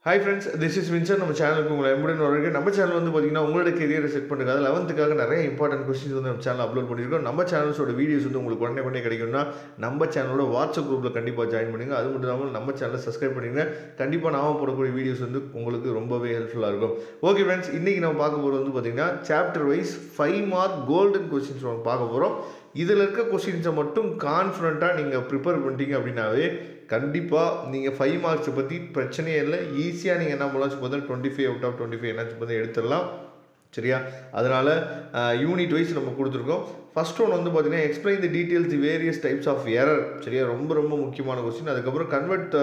Hi friends, this is Vincent. நம்ம சேனலுக்கு உங்களை எம்புடன் வரவேற்கிறேன். நம்ம சேனல் வந்து பார்த்தீங்கன்னா உங்களோட கெரியரை செட் பண்ணுறதுக்காக 11th நிறைய இம்பார்ட்டன்ட் கொஸ்டின்ஸ் வந்து நம்ம சேனல் அப்லோட் பண்ணியிருக்கோம். நம்ம சேனல்ஸோட வீடியோஸ் வந்து உங்களுக்கு உடனே கிடைக்கும்னா நம்ம சேனலோட வாட்ஸ்அப் குரூப்பில் கண்டிப்பாக ஜாயின் பண்ணுங்க. அது மட்டும் இல்லாமல் நம்ம சேனலை சப்ஸ்கிரைப் பண்ணிடுங்க. கண்டிப்பாக நாம போடக்கூடிய வீடியோஸ் வந்து உங்களுக்கு ரொம்பவே ஹெல்ப்ஃபுல்லாக இருக்கும். ஓகே ஃப்ரெண்ட்ஸ், இன்றைக்கி நம்ம பார்க்க போகிறது வந்து பார்த்தீங்கன்னா chapter wise 5 mark golden questions நம்ம பார்க்க போகிறோம். இதில் இருக்க கொஸ்டின்ஸை மட்டும் கான்ஃபிடண்ட்டாக நீங்கள் ப்ரிப்பேர் பண்ணிட்டீங்க அப்படின்னாவே கண்டிப்பாக நீங்கள் 5 மார்க்ஸை பற்றி பிரச்சனையே இல்லை. ஈஸியாக நீங்கள் என்ன பண்ணலாம் பார்த்தா 25 அவுட் ஆஃப் 25 என்னாச்சு பார்த்தா எடுத்துடலாம். சரியா? அதனால் யூனிட் வைஸ் நம்ம கொடுத்துருக்கோம். ஃபர்ஸ்ட் ஒன் வந்து பார்த்தீங்கன்னா explain the details the various types of error. சரியா? ரொம்ப முக்கியமான கொஸ்டின். அதுக்கப்புறம் convert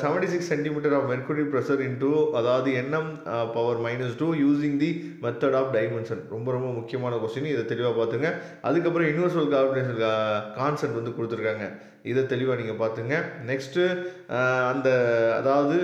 76 centimetre of mercury pressure into அதாவது NM power -2 using the method of dimension. ரொம்ப முக்கியமான கொஸ்டின். இதை தெளிவாக பார்த்துங்க. அதுக்கப்புறம் யூனிவர்சல் கார்பரேஷன் கான்செப்ட் வந்து கொடுத்துருக்காங்க. இதை தெளிவாக நீங்கள் பார்த்துங்க. நெக்ஸ்ட்டு அந்த அதாவது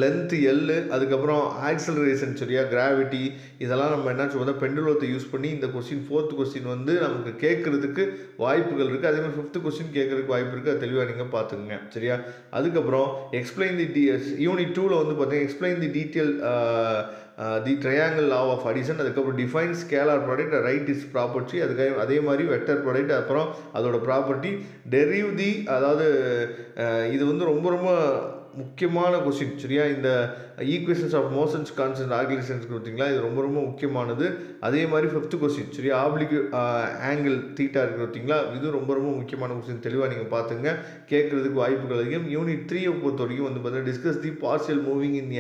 லென்த் எல்லு, அதுக்கப்புறம் ஆக்சலரேஷன், சரியா, கிராவிட்டி, இதெல்லாம் நம்ம என்ன சொல்லுவோம் பெண்டுலத்தை யூஸ் பண்ணி இந்த கொஸ்டின் 4th கொஸ்டின் வந்து நமக்கு கேட்குறதுக்கு வாய்ப்புகள் இருக்குது. அதே மாதிரி 5th கொஸ்டின் கேட்குறதுக்கு வாய்ப்பு இருக்குது. அது தெளிவாக நீங்கள் பார்த்துக்குங்க. சரியா? அதுக்கப்புறம் எக்ஸ்பிளைன் தி யூனிட் 2ல் வந்து பார்த்தீங்கன்னா explain the detail the triangle law of addition, அதுக்கப்புறம் define scalar product, right is property, அதுக்கு அதே மாதிரி வெக்டர் ப்ராடக்ட், அப்புறம் அதோட ப்ராப்பர்ட்டி, டெரிவ் தி அதாவது இது வந்து ரொம்ப முக்கியமான கொஸ்டின். சரியா? இந்த ஈக்குவேஷன்ஸ் ஆஃப் மோஷன்ஸ் கான்ஸ்டன்ட் ஆக்சிலரேஷன்ஸ் கொடுத்தீங்களா, இது ரொம்ப முக்கியமானது. அதே மாதிரி 5th கொஸ்டின், சரியா, ஆப்ளிக் ஆங்கிள் தீட்டா இருக்கு பார்த்தீங்களா, இது ரொம்ப முக்கியமான கொஸ்டின். தெளிவாக நீங்கள் பார்த்துங்க, கேட்குறதுக்கு வாய்ப்புகள் அதிகம். யூனிட் 3 பொறுத்த வரைக்கும் வந்து பார்த்தீங்கன்னா discuss the partial moving in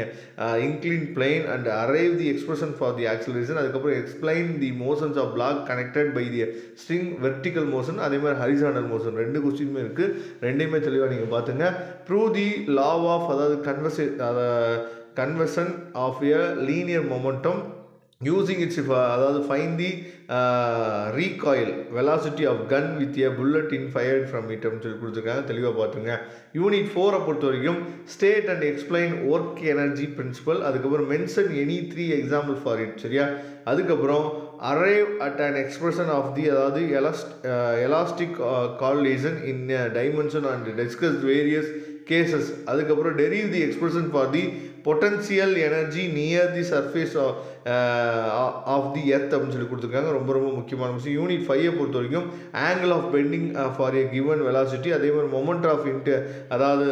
incline plane and arrive the expression for the acceleration, அதுக்கப்புறம் explain the motions of block connected by the string vertical motion, அதே மாதிரி ஹரிசாண்டல் மோஷன். 2 கொஸ்டினுமே இருக்குது. ரெண்டையுமே தெளிவாக நீங்கள் பார்த்துங்க. ப்ரூவ் தி லா ஆஃப் அதாவது conversion of a linear momentum using its அதாவது fine the recoil velocity of gun with a bullet in fired from it அப்படின்னு சொல்லி கொடுத்துருக்காங்க. தெளிவாக பார்த்துங்க. யூனிட் 4 பொறுத்த வரைக்கும் state and explain work energy principle, அதுக்கப்புறம் mention any 3 example for it. சரியா? அதுக்கப்புறம் arrive at an expression of the அதாவது elastic collision in dimension and discuss various cases, அதுக்கப்புறம் derive the expression for the potential energy near the surface of the earth அப்படின்னு சொல்லி கொடுத்துருக்காங்க. ரொம்ப முக்கியமான விஷயம். யூனிட் 5 பொறுத்த வரைக்கும் angle of bending for a given velocity, அதே மாதிரி மொமெண்ட் ஆஃப் அதாவது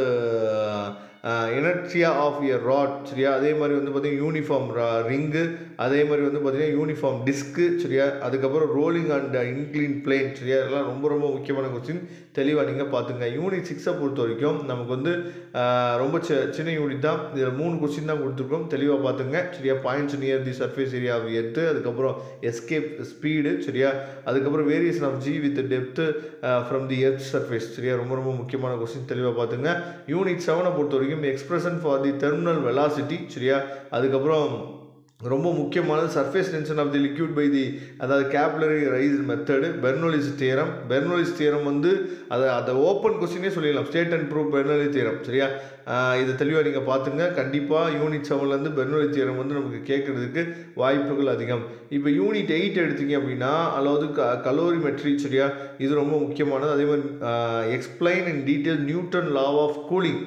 எனர்ஜியா ஆஃப் எ ராட். சரியா? அதே மாதிரி வந்து பார்த்தீங்கன்னா யூனிஃபார்ம் ரிங்கு, அதே மாதிரி வந்து பார்த்தீங்கன்னா யூனிஃபார்ம் டிஸ்க்கு. சரியா? அதுக்கப்புறம் ரோலிங் அண்ட் இன்க்ளைன் பிளேன். சரியா? இதெல்லாம் ரொம்ப முக்கியமான கொஸ்டின். தெளிவாக நீங்கள் பார்த்துங்க. யூனிட் 6 பொறுத்த வரைக்கும் நமக்கு வந்து ரொம்ப சின்ன யூனிட் தான். இதில் 3 கொஸ்டின் தான் கொடுத்துருக்கோம். தெளிவாக பார்த்துங்க. சரியா? Points near the surface area of earth, அதுக்கப்புறம் எஸ்கேப் ஸ்பீடு. சரியா? அதுக்கப்புறம் variation of g with depth from the earth surface. சரியா? ரொம்ப முக்கியமான கொஸ்டின். தெளிவாக பார்த்துங்க. யூனிட் 7 பொறுத்த வரைக்கும் expression for the terminal velocity. சரியா? அதுக்கப்புறம் ரொம்ப முக்கியமானது surface tension of the liquid by the அதாவது capillary rise method, Bernoulli's theorem. Bernoulli's theorem வந்து அதை ஓப்பன் கொஸ்டினே சொல்லிடலாம், state and prove Bernoulli theorem. சரியா? இது தெளிவாக நீங்கள் பார்த்துங்க. கண்டிப்பாக யூனிட் 7லேருந்து பெர்னோலி தியரம் வந்து நமக்கு கேட்குறதுக்கு வாய்ப்புகள் அதிகம். இப்போ யூனிட் 8 எடுத்தீங்க அப்படின்னா அதாவது கலோரிமெட்ரி. சரியா? இது ரொம்ப முக்கியமானது. அதே மாதிரி explain in detail Newton law of cooling,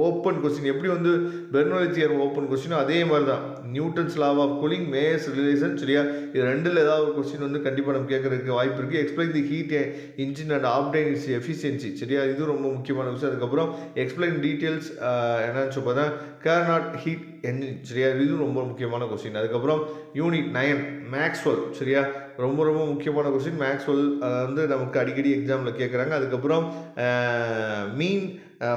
open question. எப்படி வந்து பெர்னோலி தியரம் ஓப்பன் கொஸ்டினோ அதே மாதிரி தான் Newton's law of cooling, Mayer's relation. சரியா? இது ரெண்டில் ஏதாவது ஒரு கொஸ்டின் வந்து கண்டிப்பாக நம்ம கேட்கறதுக்கு வாய்ப்பு இருக்குது. Explain the heat engine and obtain is efficiency. சரியா? இது ரொம்ப முக்கியமான விஷயம். அதுக்கப்புறம் எக்ஸ்பிளைன் டீட்டெயில்ஸ் என்னன்னு சொல்ல கேர்னாட் ஹீட் என்ஜின். சரியா? இது ரொம்ப முக்கியமான கொஸ்டின். அதுக்கப்புறம் யூனிட் 9 மேக்ஸ்வெல். சரியா? ரொம்ப முக்கியமான கொஸ்டின். மேக்ஸ்வெல் வந்து நமக்கு அடிக்கடி எக்ஸாமில் கேட்குறாங்க. அதுக்கப்புறம் mean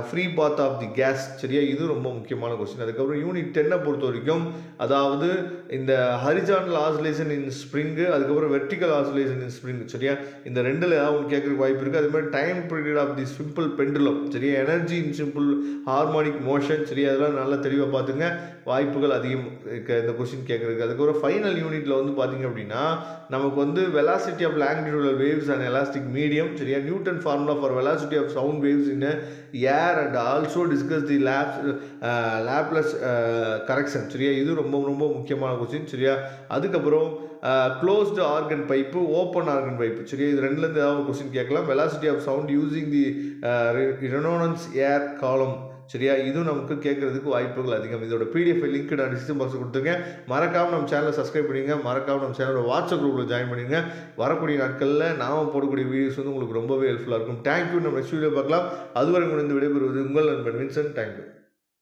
free path of the gas. சரியா? இது ரொம்ப முக்கியமான கொஸ்டின். அதுக்கப்புறம் யூனிட் 10 பொறுத்த வரைக்கும் அதாவது இந்த ஹரிசாண்டல் ஆசிலேஷன் இன் ஸ்ப்ரிங்கு, அதுக்கப்புறம் வெர்டிக்கல் ஆசிலேஷன் இன் ஸ்ப்ரிங். சரியா? இந்த ரெண்டில் ஏதாவது ஒன்று கேட்குறதுக்கு வாய்ப்பு இருக்குது. அதே மாதிரி time period of the simple pendulum. சரியா? Energy in simple harmonic motion. சரியா? அதெல்லாம் நல்லா தெளிவாக பார்த்துங்க. வாய்ப்புகள் அதிகம் இந்த கொஸ்டின் கேட்குறதுக்கு. அதுக்கப்புறம் ஃபைனல் யூனிட்டில் வந்து பார்த்தீங்க அப்படின்னா நமக்கு வந்து velocity of longitudinal waves and elastic medium. சரியா? Newton formula for velocity of sound waves in air and also discuss the Laplace correction. சரியா? இது ரொம்ப முக்கியமான கொஸ்டின். சரியா? அதுக்கப்புறம் closed organ pipe, open organ pipe. சரியா? இது ரெண்டுலேருந்து ஏதாவது ஒரு கொஸ்டின் கேட்கலாம். Velocity of sound using the resonance air column. சரியா? இதுவும் நமக்கு கேட்கறதுக்கு வாய்ப்புகள் அதிகம். இதோட PDF லிங்க் நான் டிஸ்கிரிப்ஷன் பாக்ஸ்ல குடுத்துருக்கேன். மறக்காம நம்ம சேனலை சப்ஸ்கிரைப் பண்ணிடுங்க. மறக்காம நம்ம சேனலோட வாட்ஸ்அப் குரூப்ல ஜாயின் பண்ணிடுங்க. வரக்கூடிய நாட்கள்ல நாம போடக்கூடிய வீடியோஸ் வந்து உங்களுக்கு ரொம்பவே ஹெல்ப்ஃபுல்லா இருக்கும். Thank you. நம்ம நெக்ஸ்ட் வீடியோ பார்க்கலாம். அதுவரை உங்களிடம் விடைபெறுவது உங்கள் நண்பன் வின்சென்ட். Thank you.